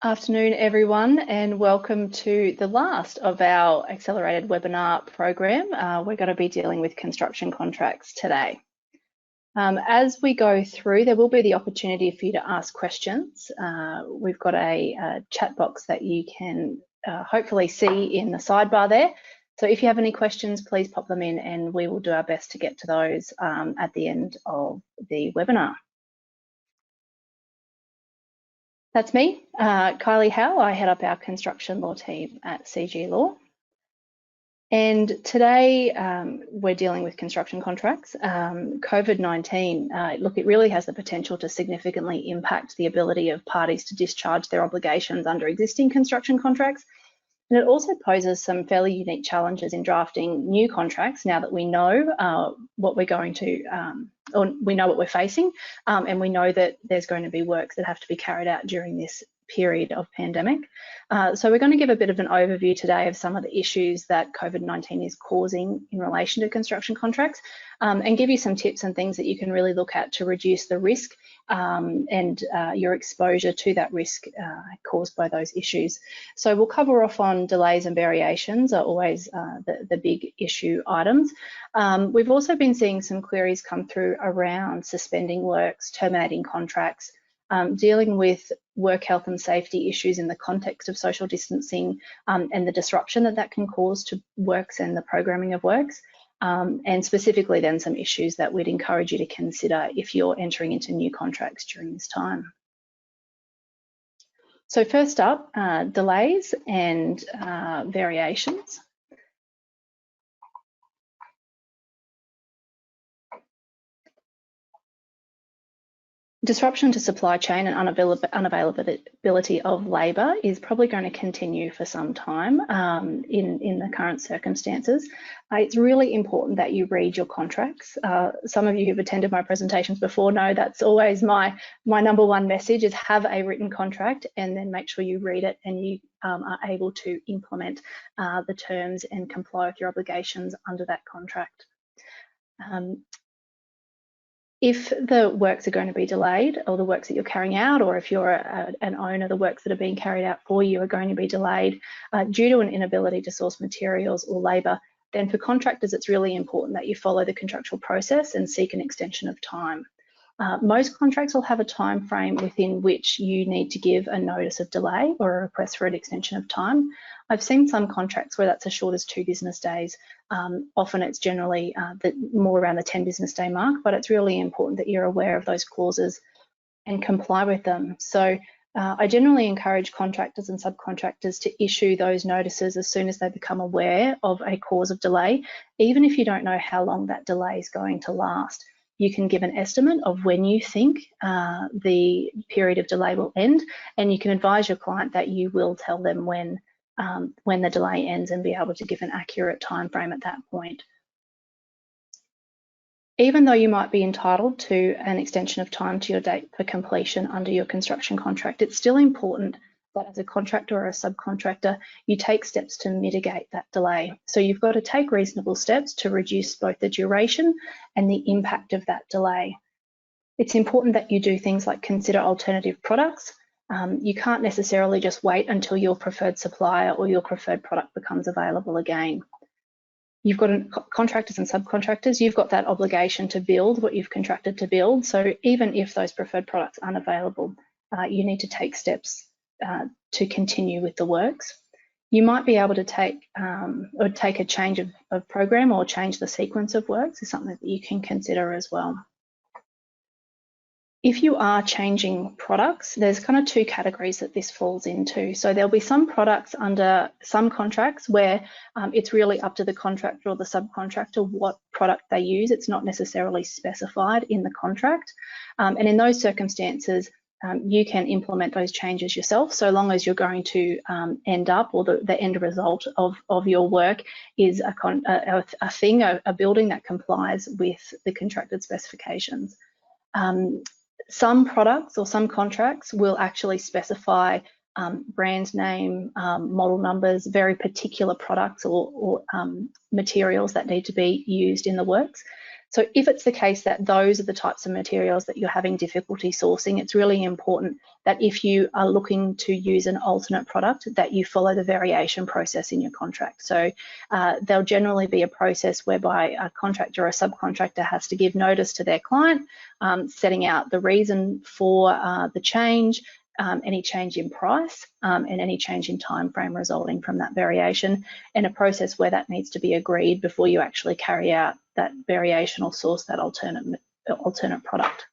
Afternoon, everyone, and welcome to the last of our accelerated webinar program. We're going to be dealing with construction contracts today. As we go through, there will be the opportunity for you to ask questions. We've got a chat box that you can hopefully see in the sidebar there. So if you have any questions, please pop them in and we will do our best to get to those at the end of the webinar. That's me, Kylie Howe. I head up our construction law team at CGLaw. And today we're dealing with construction contracts. COVID-19, look, it really has the potential to significantly impact the ability of parties to discharge their obligations under existing construction contracts. And it also poses some fairly unique challenges in drafting new contracts now that we know what we're going to, or we know what we're facing, and we know that there's going to be works that have to be carried out during this period of pandemic. So we're going to give a bit of an overview today of some of the issues that COVID-19 is causing in relation to construction contracts, and give you some tips and things that you can really look at to reduce the risk and your exposure to that risk caused by those issues. So we'll cover off on delays and variations are always the big issue items. We've also been seeing some queries come through around suspending works, terminating contracts, dealing with work health and safety issues in the context of social distancing and the disruption that can cause to works and the programming of works. And specifically then some issues that we'd encourage you to consider if you're entering into new contracts during this time. So first up, delays and variations. Disruption to supply chain and unavailability of labour is probably going to continue for some time in the current circumstances. It's really important that you read your contracts. Some of you who've attended my presentations before know that's always my number one message is have a written contract and then make sure you read it and you are able to implement the terms and comply with your obligations under that contract. If the works are going to be delayed, or the works that you're carrying out, or if you're an owner, the works that are being carried out for you are going to be delayed due to an inability to source materials or labour, then for contractors it's really important that you follow the contractual process and seek an extension of time. Most contracts will have a time frame within which you need to give a notice of delay or a request for an extension of time. I've seen some contracts where that's as short as 2 business days. Often it's generally more around the 10 business day mark, but it's really important that you're aware of those clauses and comply with them. So I generally encourage contractors and subcontractors to issue those notices as soon as they become aware of a cause of delay, even if you don't know how long that delay is going to last. You can give an estimate of when you think the period of delay will end, and you can advise your client that you will tell them when the delay ends and be able to give an accurate time frame at that point. Even though you might be entitled to an extension of time to your date for completion under your construction contract, it's still important that as a contractor or a subcontractor, you take steps to mitigate that delay. So you've got to take reasonable steps to reduce both the duration and the impact of that delay. It's important that you do things like consider alternative products. You can't necessarily just wait until your preferred supplier or your preferred product becomes available again. You've got contractors and subcontractors, you've got that obligation to build what you've contracted to build. So even if those preferred products aren't available, you need to take steps to continue with the works. You might be able to take a change of program or change the sequence of works is something that you can consider as well. If you are changing products, there's kind of 2 categories that this falls into. So there'll be some products under some contracts where it's really up to the contractor or the subcontractor what product they use. It's not necessarily specified in the contract. And in those circumstances, you can implement those changes yourself, so long as you're going to end up, or the end result of your work is a building that complies with the contracted specifications. Some products or some contracts will actually specify brand name, model numbers, very particular products or materials that need to be used in the works. So if it's the case that those are the types of materials that you're having difficulty sourcing, it's really important that if you are looking to use an alternate product, that you follow the variation process in your contract. So there'll generally be a process whereby a contractor or a subcontractor has to give notice to their client, setting out the reason for the change, any change in price, and any change in time frame resulting from that variation, and a process where that needs to be agreed before you actually carry out that variation or source that alternate product.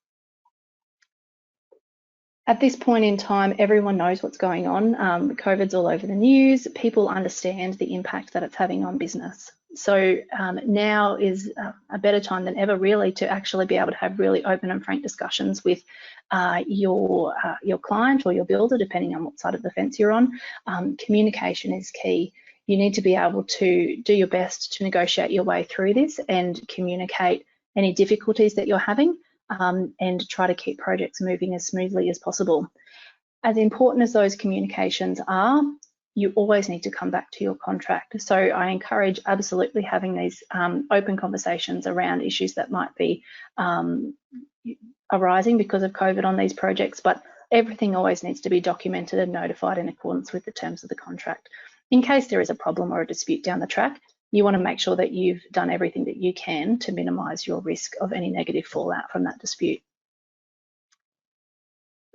At this point in time, everyone knows what's going on. COVID's all over the news. People understand the impact that it's having on business. So now is a better time than ever, really, to actually be able to have really open and frank discussions with your client or your builder, depending on what side of the fence you're on. Communication is key. You need to be able to do your best to negotiate your way through this and communicate any difficulties that you're having, and try to keep projects moving as smoothly as possible. As important as those communications are, you always need to come back to your contract. So I encourage absolutely having these open conversations around issues that might be arising because of COVID on these projects, but everything always needs to be documented and notified in accordance with the terms of the contract. In case there is a problem or a dispute down the track, you want to make sure that you've done everything that you can to minimise your risk of any negative fallout from that dispute.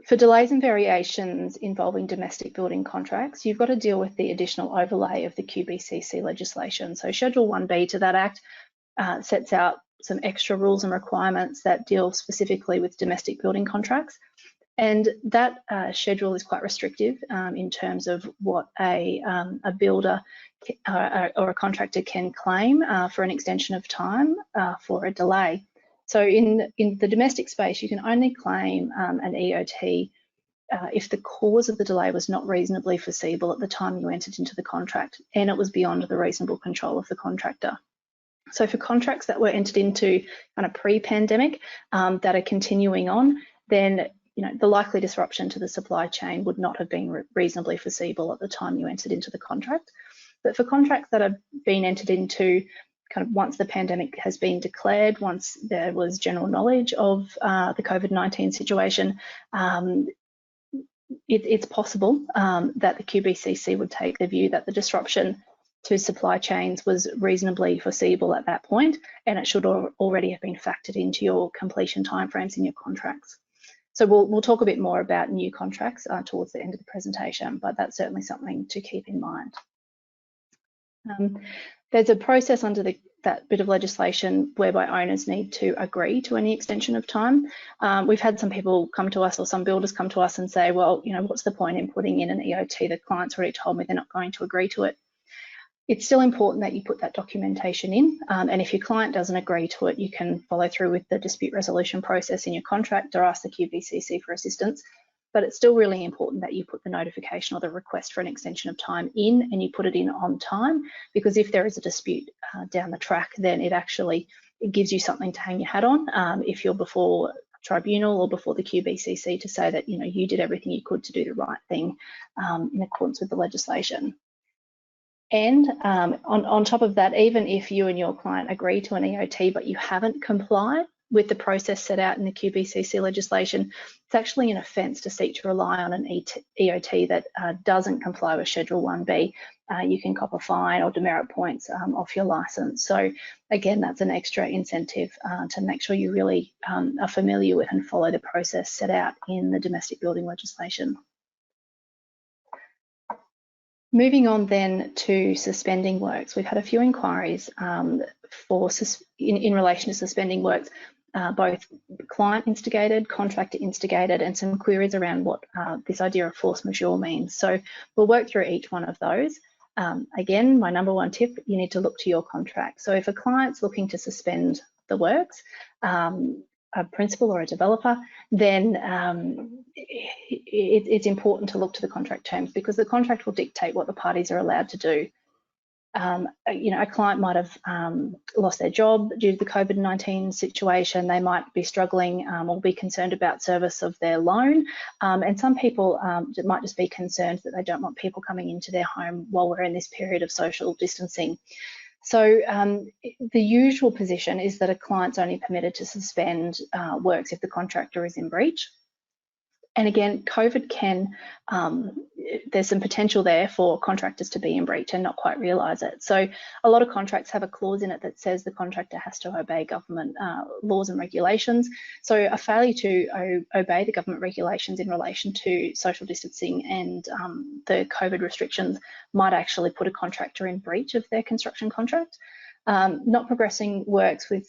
For delays and variations involving domestic building contracts, you've got to deal with the additional overlay of the QBCC legislation. So Schedule 1B to that Act sets out some extra rules and requirements that deal specifically with domestic building contracts. And that schedule is quite restrictive in terms of what a builder or a contractor can claim for an extension of time for a delay. So in the domestic space, you can only claim an EOT if the cause of the delay was not reasonably foreseeable at the time you entered into the contract and it was beyond the reasonable control of the contractor. So for contracts that were entered into kind of pre-pandemic that are continuing on, then the likely disruption to the supply chain would not have been reasonably foreseeable at the time you entered into the contract. But for contracts that have been entered into kind of once the pandemic has been declared, once there was general knowledge of the COVID-19 situation, it's possible that the QBCC would take the view that the disruption to supply chains was reasonably foreseeable at that point, and it should already have been factored into your completion timeframes in your contracts. So we'll talk a bit more about new contracts towards the end of the presentation, but that's certainly something to keep in mind. There's a process under that bit of legislation whereby owners need to agree to any extension of time. We've had some people come to us, or some builders come to us and say, well, what's the point in putting in an EOT? The client's already told me they're not going to agree to it. It's still important that you put that documentation in, and if your client doesn't agree to it, you can follow through with the dispute resolution process in your contract or ask the QBCC for assistance. But it's still really important that you put the notification or the request for an extension of time in, and you put it in on time, because if there is a dispute down the track, then it gives you something to hang your hat on if you're before tribunal or before the QBCC to say that you did everything you could to do the right thing in accordance with the legislation. And on top of that, even if you and your client agree to an EOT but you haven't complied with the process set out in the QBCC legislation, it's actually an offence to seek to rely on an EOT that doesn't comply with Schedule 1B. You can cop a fine or demerit points off your licence. So again, that's an extra incentive to make sure you really are familiar with and follow the process set out in the domestic building legislation. Moving on then to suspending works. We've had a few inquiries in relation to suspending works, both client instigated, contractor instigated, and some queries around what this idea of force majeure means. So we'll work through each one of those. Again, my number one tip, you need to look to your contract. So if a client's looking to suspend the works, a principal or a developer, then it's important to look to the contract terms, because the contract will dictate what the parties are allowed to do. A client might have lost their job due to the COVID-19 situation. They might be struggling or be concerned about service of their loan. And some people might just be concerned that they don't want people coming into their home while we're in this period of social distancing. So the usual position is that a client's only permitted to suspend works if the contractor is in breach. And again, COVID can, there's some potential there for contractors to be in breach and not quite realise it. So a lot of contracts have a clause in it that says the contractor has to obey government laws and regulations. So a failure to obey the government regulations in relation to social distancing and the COVID restrictions might actually put a contractor in breach of their construction contract. Not progressing works with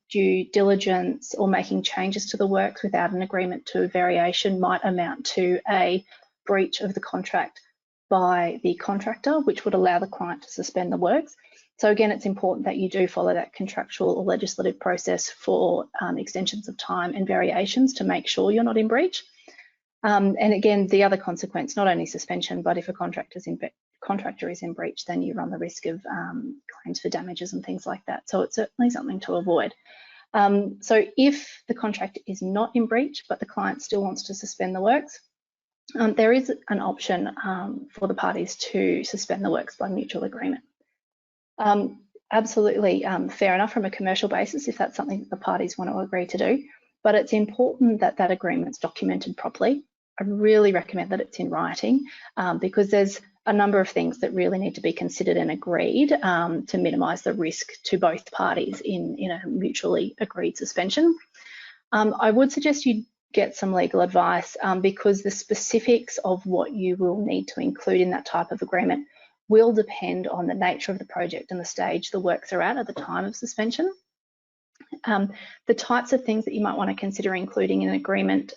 due diligence or making changes to the works without an agreement to a variation might amount to a breach of the contract by the contractor, which would allow the client to suspend the works. So again, it's important that you do follow that contractual or legislative process for extensions of time and variations to make sure you're not in breach. And again, the other consequence, not only suspension, but if a contractor is in breach, then you run the risk of claims for damages and things like that. So it's certainly something to avoid. So if the contractor is not in breach, but the client still wants to suspend the works, there is an option for the parties to suspend the works by mutual agreement. Absolutely fair enough from a commercial basis if that's something that the parties want to agree to do, but it's important that that agreement's documented properly. I really recommend that it's in writing because there's a number of things that really need to be considered and agreed to minimise the risk to both parties in a mutually agreed suspension. I would suggest you get some legal advice because the specifics of what you will need to include in that type of agreement will depend on the nature of the project and the stage the works are at the time of suspension. The types of things that you might want to consider including in an agreement,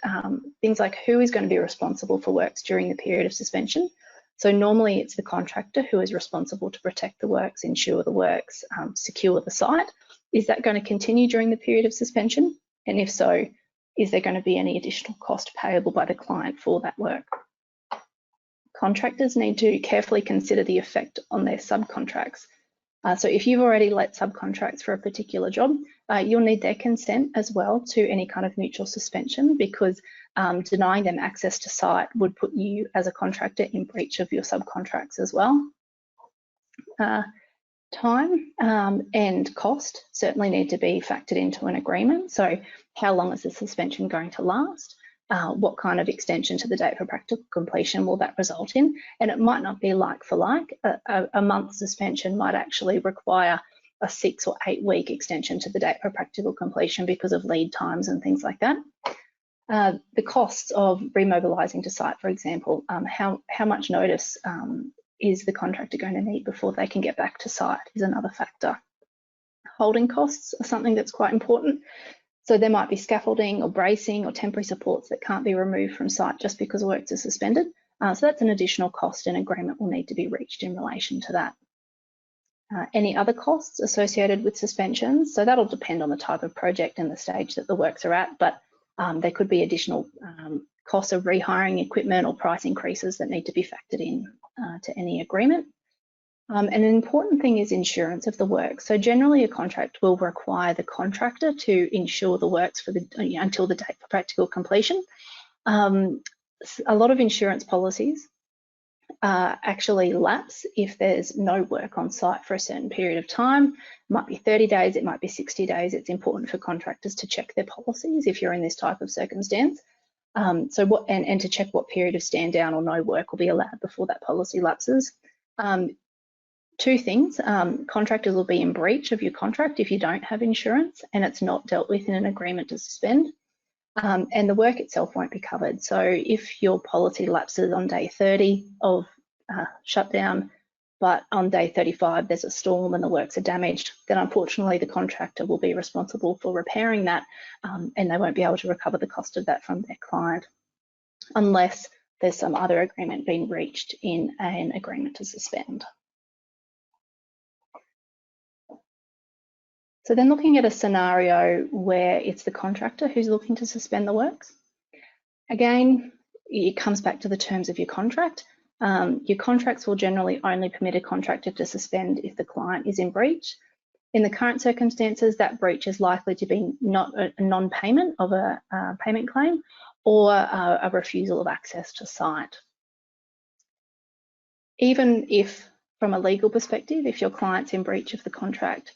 things like who is going to be responsible for works during the period of suspension. So normally it's the contractor who is responsible to protect the works, ensure the works, secure the site. Is that going to continue during the period of suspension? And if so, is there going to be any additional cost payable by the client for that work? Contractors need to carefully consider the effect on their subcontracts. So if you've already let subcontracts for a particular job, you'll need their consent as well to any kind of mutual suspension because denying them access to site would put you as a contractor in breach of your subcontracts as well. Time and cost certainly need to be factored into an agreement. So how long is the suspension going to last? What kind of extension to the date for practical completion will that result in? And it might not be like for like. A month suspension might actually require a 6 or 8 week extension to the date for practical completion because of lead times and things like that. The costs of remobilising to site, for example, how much notice is the contractor going to need before they can get back to site is another factor. Holding costs are something that's quite important. So there might be scaffolding or bracing or temporary supports that can't be removed from site just because works are suspended. So that's an additional cost and agreement will need to be reached in relation to that. Any other costs associated with suspensions? So that'll depend on the type of project and the stage that the works are at, but there could be additional costs of rehiring equipment or price increases that need to be factored in to any agreement. And an important thing is insurance of the work. So generally a contract will require the contractor to insure the works for until the date for practical completion. A lot of insurance policies actually lapse if there's no work on site for a certain period of time. It might be 30 days, it might be 60 days. It's important for contractors to check their policies if you're in this type of circumstance. And to check what period of stand down or no work will be allowed before that policy lapses. Two things, contractors will be in breach of your contract if you don't have insurance and it's not dealt with in an agreement to suspend, and the work itself won't be covered. So if your policy lapses on day 30 of shutdown, but on day 35 there's a storm and the works are damaged, then unfortunately the contractor will be responsible for repairing that and they won't be able to recover the cost of that from their client unless there's some other agreement being reached in an agreement to suspend. So then looking at a scenario where it's the contractor who's looking to suspend the works. Again, it comes back to the terms of your contract. Your contracts will generally only permit a contractor to suspend if the client is in breach. In the current circumstances, that breach is likely to be not a non-payment of a payment claim or a refusal of access to site. Even if from a legal perspective, if your client's in breach of the contract,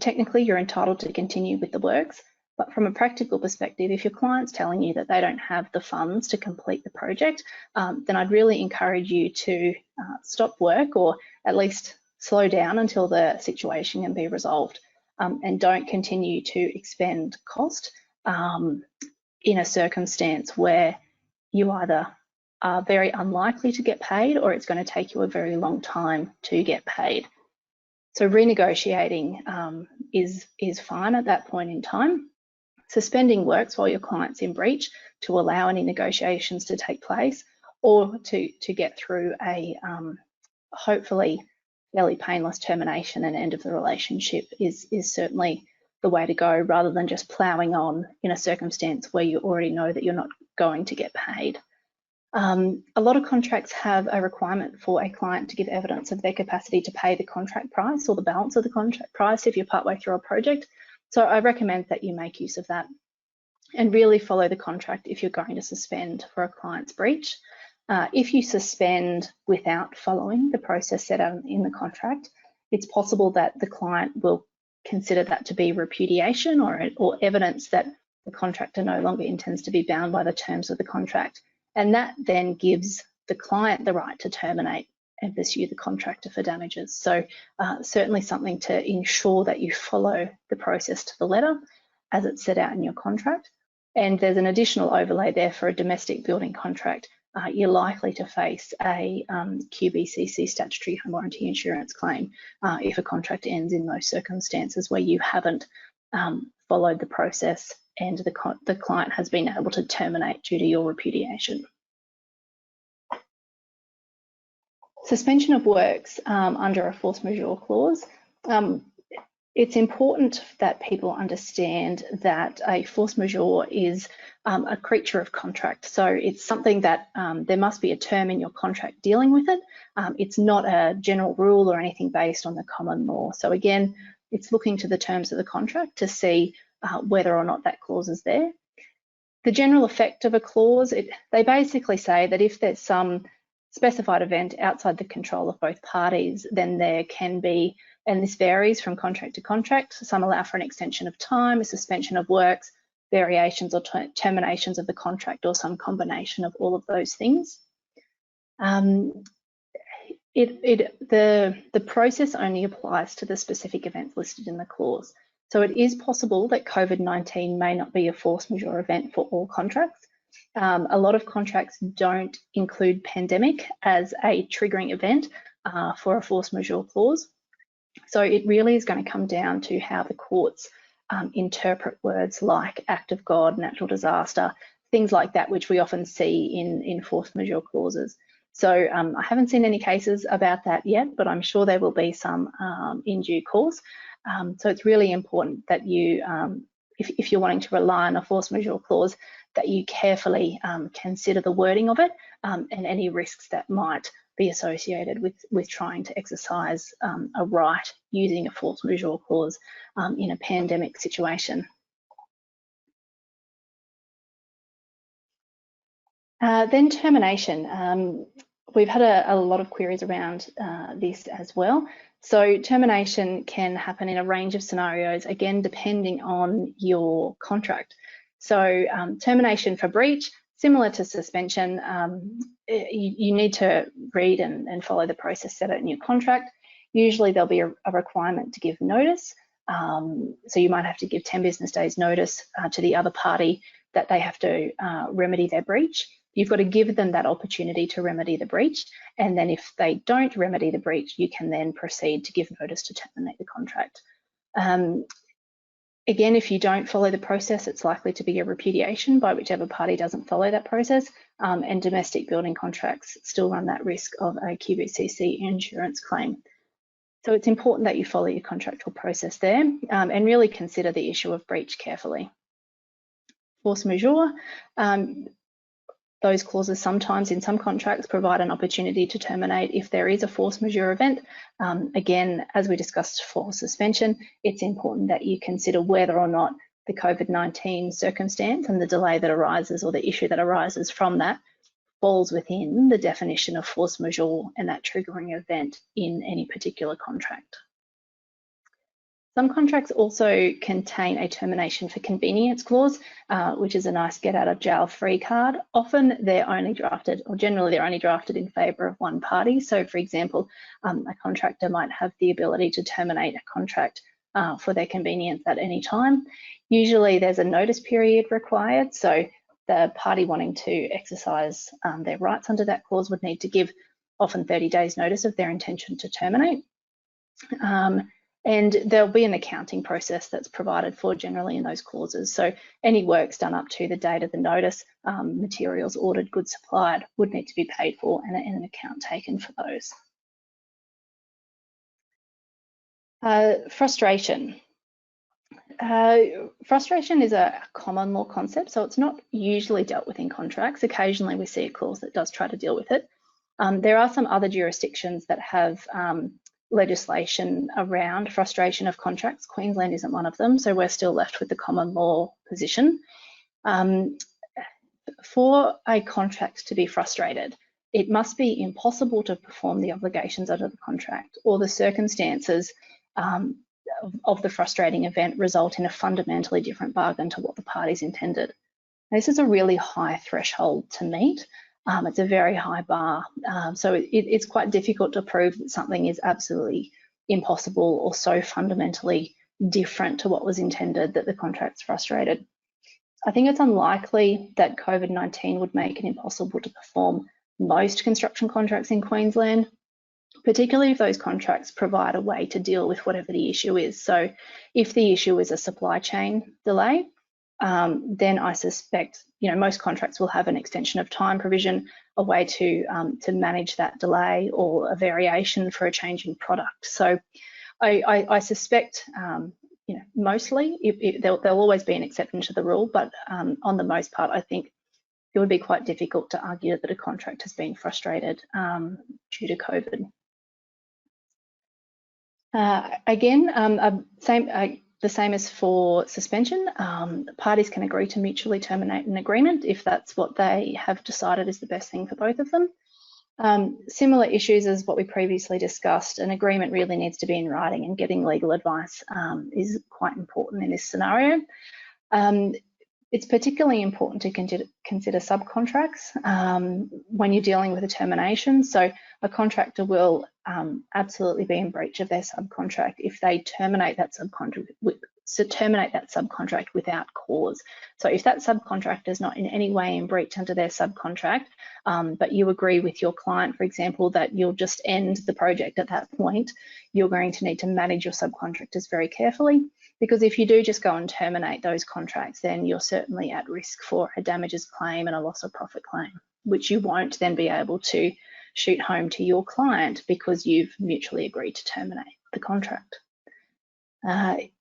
technically you're entitled to continue with the works. But from a practical perspective, if your client's telling you that they don't have the funds to complete the project, then I'd really encourage you to stop work, or at least slow down until the situation can be resolved, and don't continue to expend cost in a circumstance where you either are very unlikely to get paid or it's going to take you a very long time to get paid. So renegotiating is fine at that point in time. Suspending works while your client's in breach to allow any negotiations to take place, or to get through a hopefully fairly painless termination and end of the relationship is certainly the way to go, rather than just ploughing on in a circumstance where you already know that you're not going to get paid. A lot of contracts have a requirement for a client to give evidence of their capacity to pay the contract price or the balance of the contract price if you're partway through a project. So I recommend that you make use of that and really follow the contract if you're going to suspend for a client's breach. If you suspend without following the process set out in the contract, it's possible that the client will consider that to be repudiation or evidence that the contractor no longer intends to be bound by the terms of the contract. And that then gives the client the right to terminate and pursue the contractor for damages. So certainly something to ensure that you follow the process to the letter as it's set out in your contract. And there's an additional overlay there for a domestic building contract. You're likely to face a QBCC statutory home warranty insurance claim if a contract ends in those circumstances where you haven't followed the process and the client has been able to terminate due to your repudiation. Suspension of works under a force majeure clause. It's important that people understand that a force majeure is a creature of contract. So it's something that there must be a term in your contract dealing with it. It's not a general rule or anything based on the common law. So again, it's looking to the terms of the contract to see whether or not that clause is there. The general effect of a clause, they basically say that if there's some specified event outside the control of both parties, then there can be, and this varies from contract to contract, some allow for an extension of time, a suspension of works, variations or terminations of the contract, or some combination of all of those things. The process only applies to the specific events listed in the clause. So it is possible that COVID-19 may not be a force majeure event for all contracts. A lot of contracts don't include pandemic as a triggering event for a force majeure clause. So it really is going to come down to how the courts interpret words like act of God, natural disaster, things like that, which we often see in force majeure clauses. So I haven't seen any cases about that yet, but I'm sure there will be some in due course. So it's really important that you, if you're wanting to rely on a force majeure clause, that you carefully consider the wording of it and any risks that might be associated with trying to exercise a right using a force majeure clause in a pandemic situation. Then termination. We've had a lot of queries around this as well. So termination can happen in a range of scenarios, again, depending on your contract. So termination for breach, similar to suspension, you need to read and follow the process set out in your contract. Usually there'll be a requirement to give notice. So you might have to give 10 business days notice to the other party that they have to remedy their breach. You've got to give them that opportunity to remedy the breach. And then if they don't remedy the breach, you can then proceed to give notice to terminate the contract. Again, if you don't follow the process, it's likely to be a repudiation by whichever party doesn't follow that process. And domestic building contracts still run that risk of a QBCC insurance claim. So it's important that you follow your contractual process there and really consider the issue of breach carefully. Force majeure. Those clauses sometimes in some contracts provide an opportunity to terminate if there is a force majeure event. Again, as we discussed for suspension, it's important that you consider whether or not the COVID-19 circumstance and the delay that arises or the issue that arises from that falls within the definition of force majeure and that triggering event in any particular contract. Some contracts also contain a termination for convenience clause, which is a nice get out of jail free card. Often they're only drafted, or generally they're only drafted in favour of one party. So for example, a contractor might have the ability to terminate a contract for their convenience at any time. Usually there's a notice period required. So the party wanting to exercise their rights under that clause would need to give often 30 days notice of their intention to terminate. And there'll be an accounting process that's provided for generally in those clauses. So any works done up to the date of the notice, materials ordered, goods supplied would need to be paid for and an account taken for those. Frustration. Frustration is a common law concept, so it's not usually dealt with in contracts. Occasionally we see a clause that does try to deal with it. There are some other jurisdictions that have legislation around frustration of contracts. Queensland isn't one of them, so we're still left with the common law position. For a contract to be frustrated, it must be impossible to perform the obligations under the contract, or the circumstances of the frustrating event result in a fundamentally different bargain to what the parties intended. This is a really high threshold to meet. It's a very high bar, so it's quite difficult to prove that something is absolutely impossible or so fundamentally different to what was intended that the contract's frustrated. I think it's unlikely that COVID-19 would make it impossible to perform most construction contracts in Queensland, particularly if those contracts provide a way to deal with whatever the issue is. So if the issue is a supply chain delay, then I suspect most contracts will have an extension of time provision, a way to manage that delay, or a variation for a change in product. So I suspect mostly there'll always be an exception to the rule, but on the most part I think it would be quite difficult to argue that a contract has been frustrated due to COVID. The same as for suspension. Parties can agree to mutually terminate an agreement if that's what they have decided is the best thing for both of them. Similar issues as what we previously discussed, an agreement really needs to be in writing, and getting legal advice is quite important in this scenario. It's particularly important to consider subcontracts when you're dealing with a termination. So a contractor will absolutely be in breach of their subcontract if they terminate that subcontract without cause. So if that subcontractor is not in any way in breach under their subcontract, but you agree with your client, for example, that you'll just end the project at that point, you're going to need to manage your subcontractors very carefully, because if you do just go and terminate those contracts, then you're certainly at risk for a damages claim and a loss of profit claim, which you won't then be able to shoot home to your client because you've mutually agreed to terminate the contract.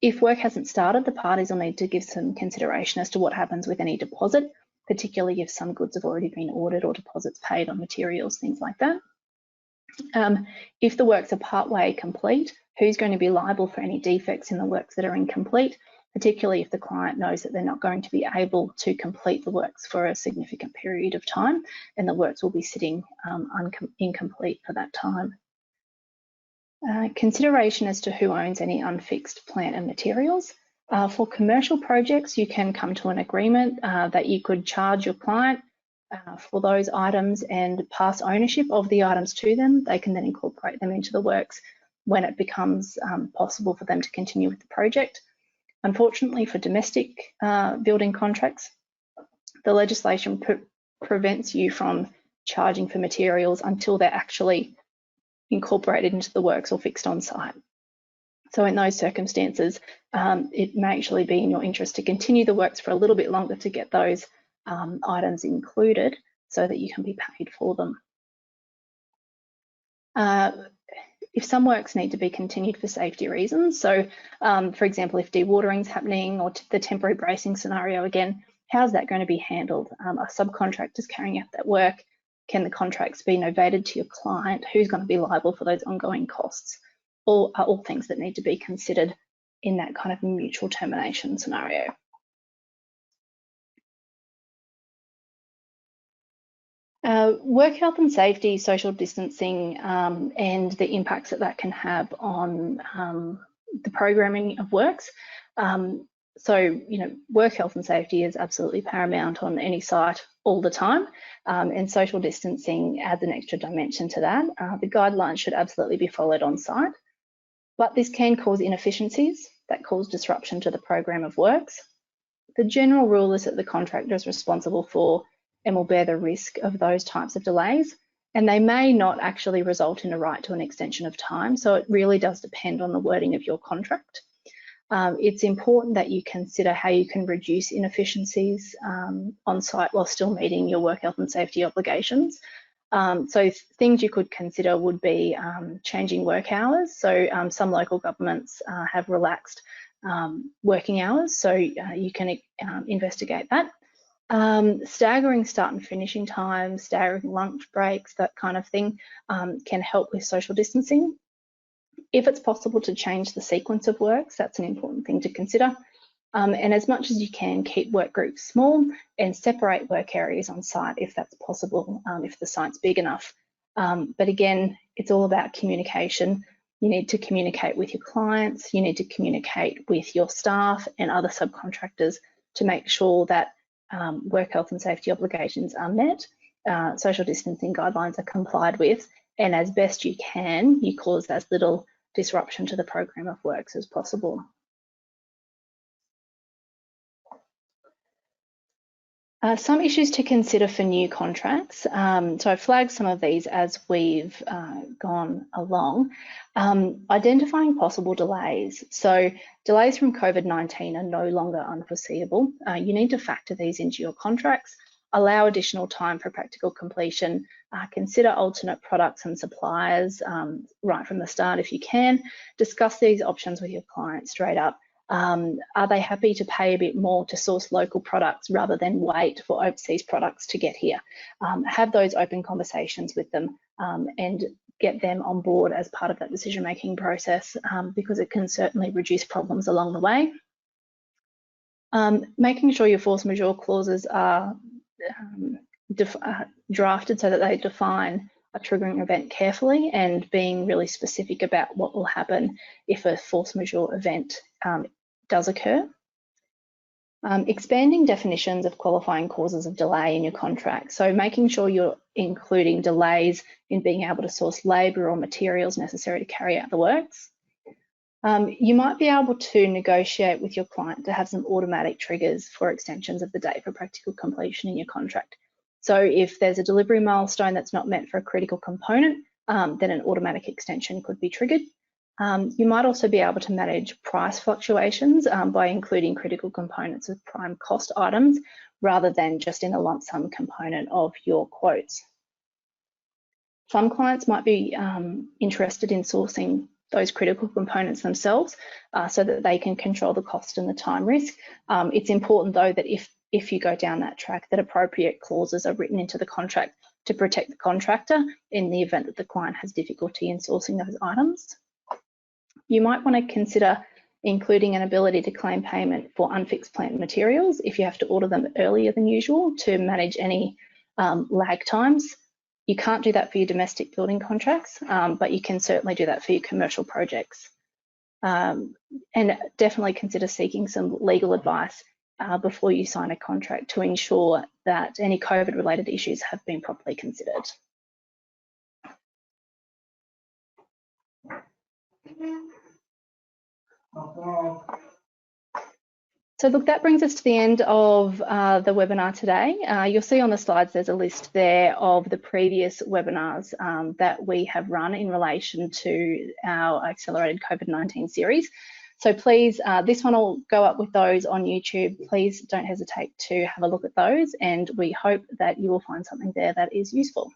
If work hasn't started, the parties will need to give some consideration as to what happens with any deposit, particularly if some goods have already been ordered or deposits paid on materials, things like that. If the works are partway complete, who's going to be liable for any defects in the works that are incomplete, particularly if the client knows that they're not going to be able to complete the works for a significant period of time, and the works will be sitting incomplete for that time. Consideration as to who owns any unfixed plant and materials. For commercial projects, you can come to an agreement that you could charge your client for those items and pass ownership of the items to them. They can then incorporate them into the works when it becomes possible for them to continue with the project. Unfortunately, for domestic building contracts, the legislation prevents you from charging for materials until they're actually incorporated into the works or fixed on site. So in those circumstances, it may actually be in your interest to continue the works for a little bit longer to get those items included so that you can be paid for them. If some works need to be continued for safety reasons, so for example, if dewatering is happening, or the temporary bracing scenario again, how's that going to be handled? Are subcontractors carrying out that work? Can the contracts be novated to your client? Who's going to be liable for those ongoing costs? All are all things that need to be considered in that kind of mutual termination scenario. Work health and safety, social distancing, and the impacts that that can have on the programming of works. So, work health and safety is absolutely paramount on any site all the time, and social distancing adds an extra dimension to that. The guidelines should absolutely be followed on site, but this can cause inefficiencies that cause disruption to the program of works. The general rule is that the contractor is responsible for and will bear the risk of those types of delays, and they may not actually result in a right to an extension of time, so it really does depend on the wording of your contract. It's important that you consider how you can reduce inefficiencies on site while still meeting your work health and safety obligations. So things you could consider would be changing work hours. So some local governments have relaxed working hours, so you can investigate that. Staggering start and finishing times, staggering lunch breaks, that kind of thing can help with social distancing. If it's possible to change the sequence of works, that's an important thing to consider. And as much as you can, keep work groups small and separate work areas on site if that's possible, if the site's big enough. But again, it's all about communication. You need to communicate with your clients, you need to communicate with your staff and other subcontractors to make sure that work health and safety obligations are met, social distancing guidelines are complied with, and as best you can, you cause as little disruption to the program of works as possible. Some issues to consider for new contracts. So I've flagged some of these as we've gone along. Identifying possible delays. So delays from COVID-19 are no longer unforeseeable. You need to factor these into your contracts, allow additional time for practical completion, consider alternate products and suppliers right from the start if you can, discuss these options with your client straight up. Are they happy to pay a bit more to source local products rather than wait for overseas products to get here? Have those open conversations with them and get them on board as part of that decision-making process because it can certainly reduce problems along the way. Making sure your force majeure clauses are drafted so that they define a triggering event carefully and being really specific about what will happen if a force majeure event does occur. Expanding definitions of qualifying causes of delay in your contract. So making sure you're including delays in being able to source labour or materials necessary to carry out the works. You might be able to negotiate with your client to have some automatic triggers for extensions of the date for practical completion in your contract. So if there's a delivery milestone that's not met for a critical component, then an automatic extension could be triggered. You might also be able to manage price fluctuations by including critical components of prime cost items rather than just in a lump sum component of your quotes. Some clients might be interested in sourcing those critical components themselves so that they can control the cost and the time risk. It's important though that if you go down that track, that appropriate clauses are written into the contract to protect the contractor in the event that the client has difficulty in sourcing those items. You might want to consider including an ability to claim payment for unfixed plant materials if you have to order them earlier than usual to manage any lag times. You can't do that for your domestic building contracts, but you can certainly do that for your commercial projects. And definitely consider seeking some legal advice before you sign a contract to ensure that any COVID-related issues have been properly considered. So look, that brings us to the end of the webinar today. You'll see on the slides there's a list there of the previous webinars that we have run in relation to our accelerated COVID-19 series. So please, this one will go up with those on YouTube. Please don't hesitate to have a look at those, and we hope that you will find something there that is useful.